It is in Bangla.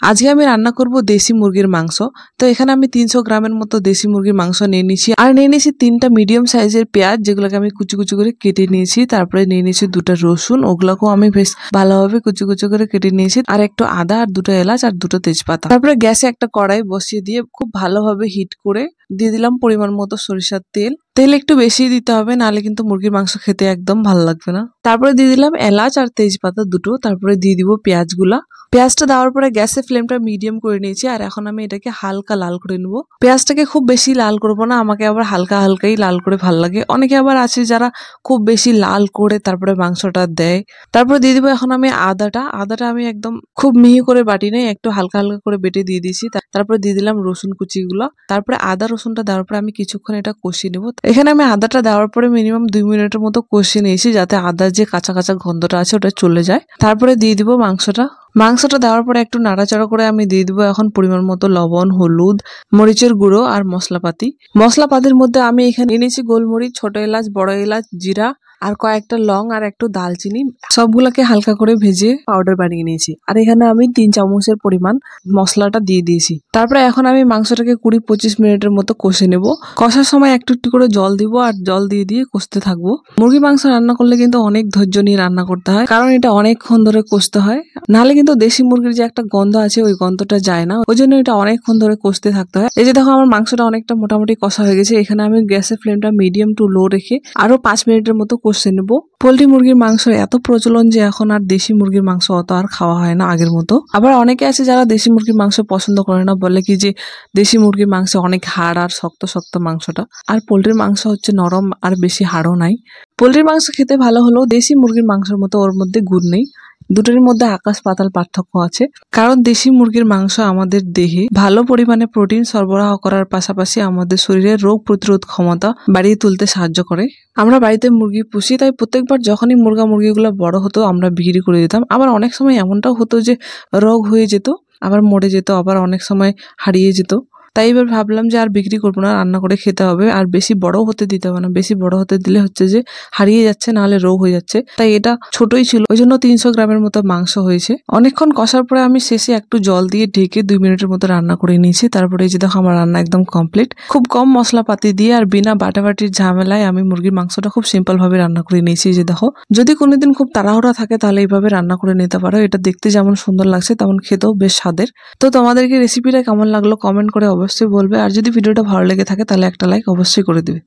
আজকে আমি রান্না করব দেশি মুরগির মাংস। তো এখানে আমি 300 গ্রামের মতো দেশি মুরগির মাংস নিয়ে নিয়েছি, আর নিয়ে নিয়েছি 3টা মিডিয়াম সাইজের পেঁয়াজ, যেগুলোকে আমি কুচি কুচি করে কেটে নিয়েছি। তারপরে নিয়ে নিয়েছি 2টা রসুন, ওগুলোকেও আমি বেশ ভালোভাবে কুচি কুচি করে কেটে নিয়েছি। আর একটু আদা, আর 2টা এলাচ, আর 2টো তেজপাতা। তারপরে গ্যাসে একটা কড়াই বসিয়ে দিয়ে খুব ভালোভাবে হিট করে দিয়ে দিলাম পরিমাণ মতো সরিষার তেল। তেল একটু বেশি দিতে হবে, নাহলে কিন্তু মুরগির মাংস খেতে একদম ভালো লাগবে না। তারপরে দিয়ে দিলাম এলাচ আর তেজপাতা 2টো। তারপরে দিয়ে দিব পেঁয়াজগুলা। পেঁয়াজটা দেওয়ার পরে গ্যাসের ফ্লেমটা মিডিয়াম করে নিয়েছি, আর এখন আমি এটাকে হালকা লাল করে নেবো। পেঁয়াজটাকে খুব বেশি লাল করবো না, আমাকে আবার হালকা হালকাই লাল করে ভাল লাগে। অনেকে আবার আছে যারা খুব বেশি লাল করে তারপরে মাংসটা দেয়। তারপরে দিয়ে দিব এখন আমি আদাটা আমি একদম খুব মিহি করে বাটি নাই, একটু হালকা হালকা করে বেটে দিয়ে দিয়েছি। তারপরে দিয়ে দিলাম রসুন কুচিগুলো। তারপরে আদা রসুনটা দেওয়ার পরে আমি কিছুক্ষণ এটা কষিয়ে নেবো। এখানে আমি আদাটা দেওয়ার পরে মিনিমাম 2 মিনিটের মতো কষিয়ে নিয়েছি, যাতে আদার যে কাঁচা কাঁচা গন্ধটা আছে ওটা চলে যায়। তারপরে দিয়ে দিব মাংসটা দেওয়ার পরে একটু নাড়াচাড়া করে আমি দিয়ে দিব এখন পরিমাণ মতো লবণ, হলুদ, মরিচের গুঁড়ো আর মশলাপাতির মধ্যে আমি এখানে এনেছি গোলমরিচ, ছোট এলাচ, বড় এলাচ, জিরা আর কয়েকটা লং আর একটু দালচিনি, সবগুলাকে হালকা করে ভেজে পাউডার বানিয়ে নিয়েছি। আর এখানে আমি 3 চামচের পরিমাণ মশলাটা দিয়ে দিয়েছি। তারপরে এখন আমি মাংসটাকে 20-25 মিনিটের মতো কষে নেব। কষার সময় একটু একটু করে জল দিব, আর জল দিয়ে দিয়ে কষতে থাকবো। মুরগি মাংস রান্না করলে কিন্তু অনেক ধৈর্য নিয়ে রান্না করতে হয়, কারণ এটা অনেকক্ষণ ধরে কষতে হয়। নাহলে কিন্তু দেশি মুরগির যে একটা গন্ধ আছে ওই গন্ধটা যায় না, ওই জন্য এটা অনেকক্ষণ ধরে কষতে থাকতে হয়। এই যে দেখো আমার মাংসটা অনেকটা মোটামুটি কষা হয়ে গেছে। এখানে আমি গ্যাসের ফ্লেমটা মিডিয়াম টু লো রেখে আরো 5 মিনিটের মতো কষে নেবো। পোল্ট্রি মুরগির মাংস এত প্রচলন যে এখন আর দেশি মুরগির মাংস অত আর খাওয়া হয় না আগের মতো। আবার অনেকে আছে যারা দেশি মুরগির মাংস পছন্দ করে না, বলে কি যে দেশি মুরগির মাংস অনেক হাড় আর শক্ত শক্ত মাংসটা, আর পোল্ট্রির মাংস হচ্ছে নরম আর বেশি হাড়ও নাই। পোল্ট্রির মাংস খেতে ভালো হলেও দেশি মুরগির মাংসের মতো ওর মধ্যে গুণ নেই। দুটোর মধ্যে আকাশ পাতাল পার্থক্য আছে। কারণ দেশি মুরগির মাংস আমাদের দেহে ভালো পরিমাণে প্রোটিন সরবরাহ করার পাশাপাশি আমাদের শরীরের রোগ প্রতিরোধ ক্ষমতা বাড়িয়ে তুলতে সাহায্য করে। আমরা বাড়িতে মুরগি পুষি, তাই প্রত্যেকবার যখনই মুরগিগুলো বড় হতো আমরা বিক্রি করে দিতাম। আবার অনেক সময় এমনটাও হতো যে রোগ হয়ে যেত, আবার মরে যেত, আবার অনেক সময় হারিয়ে যেত। তাই এবার ভাবলাম যে আর বিক্রি করবো না, রান্না করে খেতে হবে। আর বেশি বড় হতে দিতে হবে না, বেশি বড় হতে দিলে হচ্ছে যে হারিয়ে যাচ্ছে, নাহলে রোগ হয়ে যাচ্ছে। তাই এটা ছোটই ছিল, ওই জন্য 300 গ্রামের মতো মাংস হয়েছে। অনেকক্ষণ কষার পরে আমি শেষে একটু জল দিয়ে ঢেকে 2 মিনিটের মতো রান্না করে নিয়েছি। তারপরে এই যে দেখো আমার রান্না একদম কমপ্লিট। খুব কম মশলাপাতি দিয়ে আর বিনা বাটাবাটির ঝামেলায় আমি মুরগির মাংসটা খুব সিম্পল ভাবে রান্না করে নিয়েছি। যে দেখো, যদি কোনোদিন খুব তাড়াহুড়া থাকে তাহলে এইভাবে রান্না করে নিতে পারো। এটা দেখতে যেমন সুন্দর লাগছে তেমন খেতেও বেশ স্বাদের। তো তোমাদেরকে রেসিপিটা কেমন লাগলো কমেন্ট করে অবশ্যই বলবে, আর যদি ভিডিওটা ভালো লেগে থাকে তাহলে একটা লাইক অবশ্যই করে দিবে।